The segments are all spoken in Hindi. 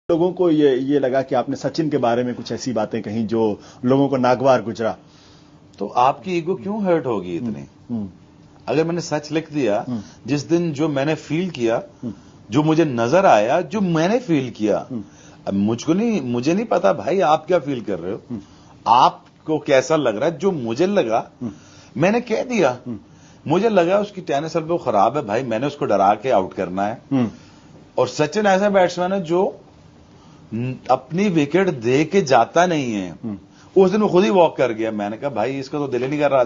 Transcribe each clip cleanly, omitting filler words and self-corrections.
लोगों को ये लगा कि आपने सचिन के बारे में कुछ ऐसी बातें कही जो लोगों को नागवार गुजरा। तो आपकी ईगो क्यों हर्ट होगी इतनी? अगर मैंने सच लिख दिया, जिस दिन जो मैंने फील किया, जो मुझे नजर आया, जो मैंने फील किया, अब मुझे नहीं पता भाई आप क्या फील कर रहे हो, आपको कैसा लग रहा है। जो मुझे लगा मैंने कह दिया। मुझे लगा उसकी टेनिस एल्बो खराब है भाई, मैंने उसको डरा के आउट करना है। और सचिन ऐसा बैट्समैन है जो अपनी विकेट दे के जाता नहीं है। उस दिन वो खुद ही वॉक कर गया। मैंने कहा भाई इसका तो दिल ही नहीं कर रहा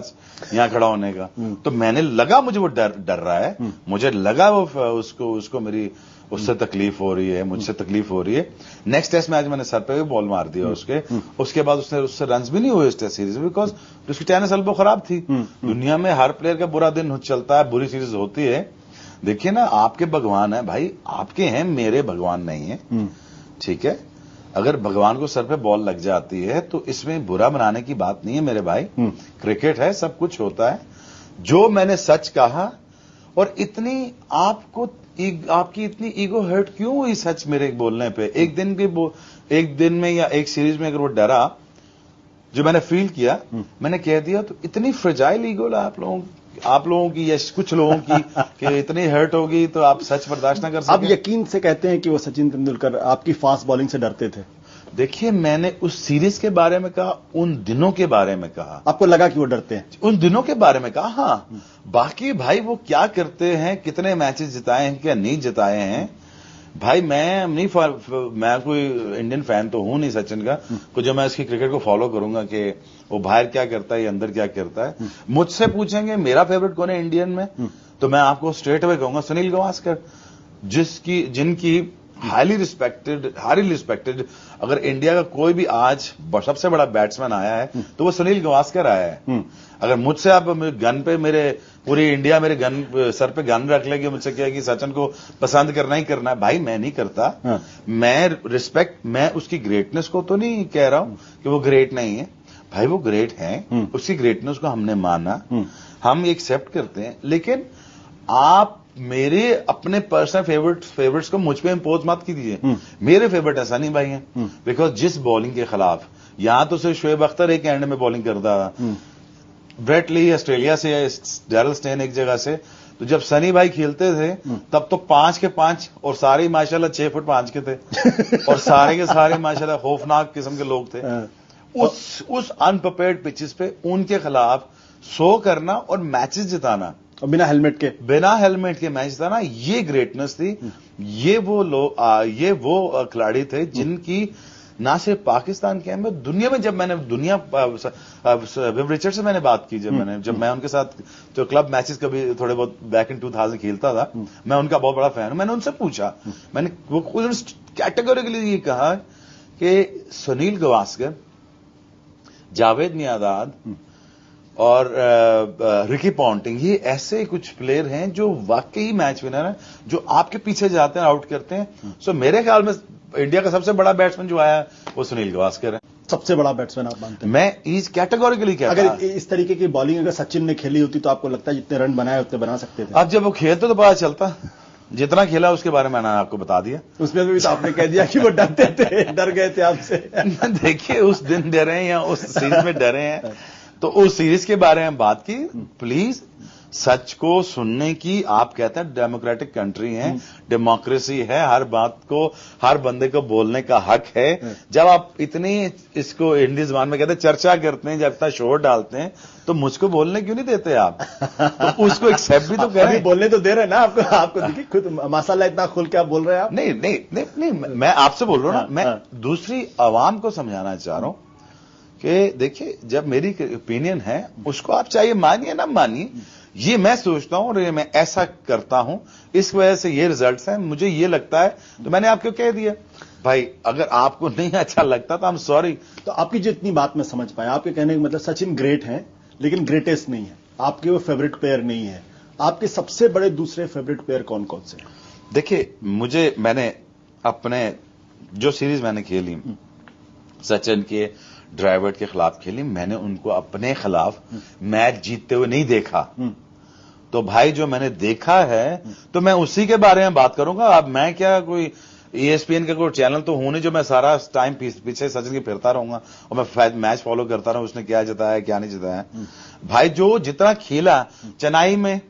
यहां खड़ा होने का। तो मैंने लगा मुझे वो डर रहा है, मुझे लगा वो उसको मेरी उससे तकलीफ हो रही है, मुझसे तकलीफ हो रही है। नेक्स्ट टेस्ट मैच मैंने सर पे भी बॉल मार दिया उसके बाद उससे रन्स भी नहीं हुए इस टेस्ट सीरीज में, बिकॉज उसकी टेनिस एल्बो खराब थी। दुनिया में हर प्लेयर का बुरा दिन चलता है, बुरी सीरीज होती है। देखिए ना, आपके भगवान है भाई, आपके हैं, मेरे भगवान नहीं है। ठीक है, अगर भगवान को सर पे बॉल लग जाती है तो इसमें बुरा बनाने की बात नहीं है मेरे भाई। क्रिकेट है, सब कुछ होता है। जो मैंने सच कहा, और इतनी आपकी इतनी ईगो हर्ट क्यों हुई सच मेरे बोलने पे? एक दिन में या एक सीरीज में अगर वो डरा, जो मैंने फील किया, मैंने कह दिया, तो इतनी फ्रेजाइल ईगो आप लोगों की या कुछ लोगों की कि इतनी हर्ट होगी तो आप सच बर्दाश्त ना कर सके। आप यकीन से कहते हैं कि वो सचिन तेंदुलकर आपकी फास्ट बॉलिंग से डरते थे? देखिए, मैंने उस सीरीज के बारे में कहा, उन दिनों के बारे में कहा। आपको लगा कि वो डरते हैं? उन दिनों के बारे में कहा, हाँ। बाकी भाई वो क्या करते हैं, कितने मैचेस जिताए हैं, क्या नहीं जिताए हैं, भाई मैं कोई इंडियन फैन तो हूं नहीं सचिन का, जो मैं इसकी क्रिकेट को फॉलो करूंगा कि वो बाहर क्या करता है या अंदर क्या करता है। मुझसे पूछेंगे मेरा फेवरेट कौन है इंडियन में, तो मैं आपको स्ट्रेट अवे कहूंगा सुनील गावस्कर, जिनकी हाईली रिस्पेक्टेड अगर इंडिया का कोई भी आज सबसे बड़ा बैट्समैन आया है तो वो सुनील गावस्कर आया है। अगर मुझसे आप गन पे पूरी इंडिया मेरे सर पे गन रख लेगी, मुझसे क्या कि सचिन को पसंद करना ही करना है, भाई मैं नहीं करता। मैं उसकी ग्रेटनेस को तो नहीं कह रहा हूं कि वो ग्रेट नहीं है, भाई वो ग्रेट है। उसकी ग्रेटनेस को हमने माना, हम एक्सेप्ट करते हैं। लेकिन आप मेरे अपने पर्सनल फेवरेट्स को मुझ पे इंपोज मत कीजिए। मेरे फेवरेट ऐसा नहीं भाई हैं, बिकॉज जिस बॉलिंग के खिलाफ यहां तो सिर्फ शोएब अख्तर एक एंड में बॉलिंग करता था, ब्रेट ली ऑस्ट्रेलिया से या डैरल स्टेन एक जगह से, तो जब सनी भाई खेलते थे तब तो 5 के 5 और सारे माशाल्लाह 6 फुट 5 के थे और सारे के सारे माशाल्लाह खौफनाक किस्म के लोग थे। उस अनप्रिपेयर्ड पिचेस पे उनके खिलाफ 100 करना और मैचेस जिताना, और बिना हेलमेट के मैच जिताना, ये ग्रेटनेस थी। ये वो खिलाड़ी थे जिनकी ना सिर्फ पाकिस्तान के अंदर, दुनिया में, जब मैंने विव रिचर्ड से मैंने बात की, जब मैं उनके साथ जो क्लब मैचेस कभी थोड़े बहुत बैक इन 2000 खेलता था, मैं उनका बहुत बड़ा फैन हूं। मैंने उनसे पूछा, मैंने वो कैटेगोरिकली ये कहा कि सुनील गावस्कर, जावेद मियांदाद और रिकी पॉन्टिंग, ये ऐसे कुछ प्लेयर हैं जो वाकई मैच विनर हैं, जो आपके पीछे जाते हैं, आउट करते हैं। सो मेरे ख्याल में इंडिया का सबसे बड़ा बैट्समैन जो आया वो सुनील गावस्कर है। सबसे बड़ा बैट्समैन आप मानते हैं? मैं इस कैटेगोरिकली कहता हूं। अगर इस तरीके की बॉलिंग अगर सचिन ने खेली होती तो आपको लगता है जितने रन बनाए उतने बना सकते थे? अब जब वो खेलते तो पता चलता, जितना खेला उसके बारे में मैंने आपको बता दिया। उसमें भी तो आपने कह दिया कि वो डरते थे, डर गए थे आपसे। देखिए, उस दिन डरे हैं या उस सीरीज में डरे हैं, तो उस सीरीज के बारे में बात की। प्लीज सच को सुनने की, आप कहते हैं डेमोक्रेटिक कंट्री है, डेमोक्रेसी है, हर बात को, हर बंदे को बोलने का हक है। जब आप इतनी इसको हिंदी जुबान में कहते हैं चर्चा करते हैं, जब इतना शोर डालते हैं, तो मुझको बोलने क्यों नहीं देते आप? तो उसको एक्सेप्ट भी तो करें। बोलने तो दे रहे ना आपको देखिए खुद माशाल्लाह इतना खुल के आप बोल रहे हैं आप। नहीं, मैं आपसे बोल रहा हूं ना, मैं दूसरी आवाम को समझाना चाह रहा हूं कि देखिए, जब मेरी ओपिनियन है उसको आप चाहे मानिए ना मानिए, ये मैं सोचता हूं और ये मैं ऐसा करता हूं, इस वजह से ये रिजल्ट्स हैं, मुझे ये लगता है, तो मैंने आपको कह दिया। भाई अगर आपको नहीं अच्छा लगता तो आई एम सॉरी। तो आपकी जो इतनी बात मैं समझ पाया, आपके कहने का मतलब सचिन ग्रेट हैं लेकिन ग्रेटेस्ट नहीं है, आपके वो फेवरेट प्लेयर नहीं है। आपके सबसे बड़े दूसरे फेवरेट प्लेयर कौन कौन से? देखिए, मैंने अपने जो सीरीज मैंने खेली सचिन के ड्राइवर्ट के खिलाफ खेली, मैंने उनको अपने खिलाफ मैच जीतते हुए नहीं देखा। तो भाई जो मैंने देखा है तो मैं उसी के बारे में बात करूंगा। अब मैं क्या कोई ESPN का कोई चैनल तो हूं नहीं जो मैं सारा टाइम पीछे सचिन के फिरता रहूंगा और मैं मैच फॉलो करता रहूं, उसने क्या जिताया क्या नहीं जिताया। भाई जो जितना खेला चेन्नई में,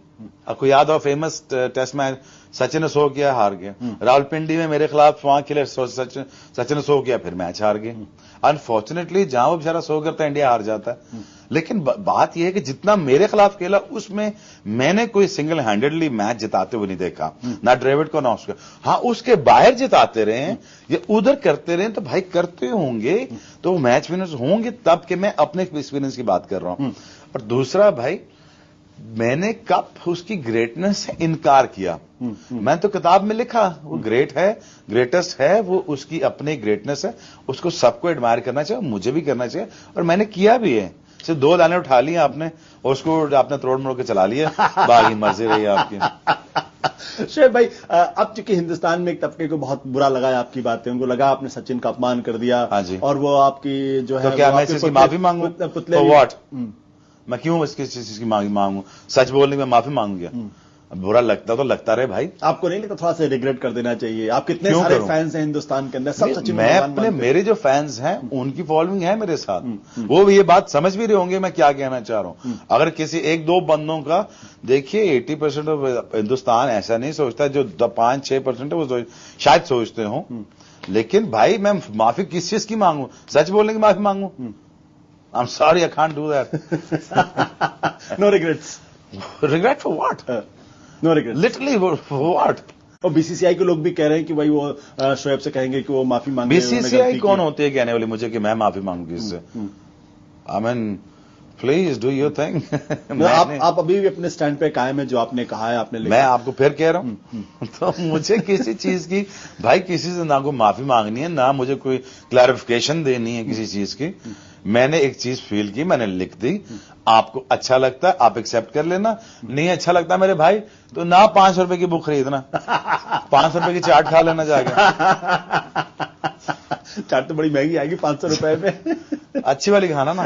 आपको याद हो फेमस टेस्ट मैच, सचिन ने 100 किया, हार गया। रावलपिंडी में मेरे खिलाफ वहां खेले, सचिन ने 100 किया, फिर मैच हार गए। अनफॉर्चुनेटली जहां वो बेचारा 100 करता है, इंडिया हार जाता है। लेकिन बात यह है कि जितना मेरे खिलाफ खेला उसमें मैंने कोई सिंगल हैंडेडली मैच जिताते हुए नहीं देखा, ना ड्रेविड को ना उसको। हाँ, उसके बाहर जिताते रहे या उधर करते रहे तो भाई करते होंगे तो मैच विनर्स होंगे, तब कि मैं अपने एक्सपीरियंस की बात कर रहा हूं। और दूसरा भाई, मैंने कब उसकी ग्रेटनेस से इनकार किया? मैंने तो किताब में लिखा वो ग्रेट है, ग्रेटेस्ट है, वो उसकी अपनी ग्रेटनेस है, उसको सबको एडमायर करना चाहिए, मुझे भी करना चाहिए, और मैंने किया भी है। सिर्फ 2 दाने उठा लिए आपने और उसको आपने तोड़ मोड़ के चला लिया, बाकी मर्जी रही आपकी। शोएब भाई, अब चूंकि हिंदुस्तान में एक तबके को बहुत बुरा लगा है आपकी बातें, उनको लगा आपने सचिन का अपमान कर दिया। हाँ जी। और वो आपकी जो है, तो क्या मैं इसकी माफी मांगू? पुतले तो व्हाट, मैं क्यों इसकी चीज की मांगू? सच बोलने में माफी मांग गया, बुरा लगता तो लगता रहे भाई। आपको नहीं लगता थोड़ा सा रिग्रेट कर देना चाहिए? आप कितने सारे फैंस हैं हिंदुस्तान के अंदर, सब सचिन मैं अपने मेरे जो फैंस हैं उनकी फॉलोइंग है मेरे साथ, वो ये बात समझ भी रहे होंगे मैं क्या कहना चाह रहा हूं। अगर किसी 1-2 बंदों का, देखिए 80% ऑफ हिंदुस्तान ऐसा नहीं सोचता, जो 5-6% है वो शायद सोचते हो। लेकिन भाई मैं माफी किस चीज की मांगू? सच बोलने की माफी मांगू? I'm sorry, I can't do that. No regrets. Regret for what? No regrets. Literally for what? और बीसीसीआई के लोग भी कह रहे हैं कि भाई वो शोएब से कहेंगे कि वो माफी मांगे। बीसीसीआई कौन होती है कहने वाली मुझे कि मैं माफी मांगूंगी इससे? I mean please do your thing. आप अभी भी अपने स्टैंड पे कायम है जो आपने कहा है, आपने मैं आपको फिर कह रहा हूं तो मुझे किसी चीज की भाई किसी से ना कोई माफी मांगनी है, ना मुझे कोई क्लैरिफिकेशन देनी है किसी चीज की। मैंने एक चीज फील की, मैंने लिख दी, आपको अच्छा लगता है आप एक्सेप्ट कर लेना, नहीं अच्छा लगता मेरे भाई तो ना 500 रुपए की बुक खरीदना, 500 रुपए की चाट खा लेना जाके। चाट तो बड़ी महंगी आएगी 500 रुपए में। अच्छी वाली खाना ना।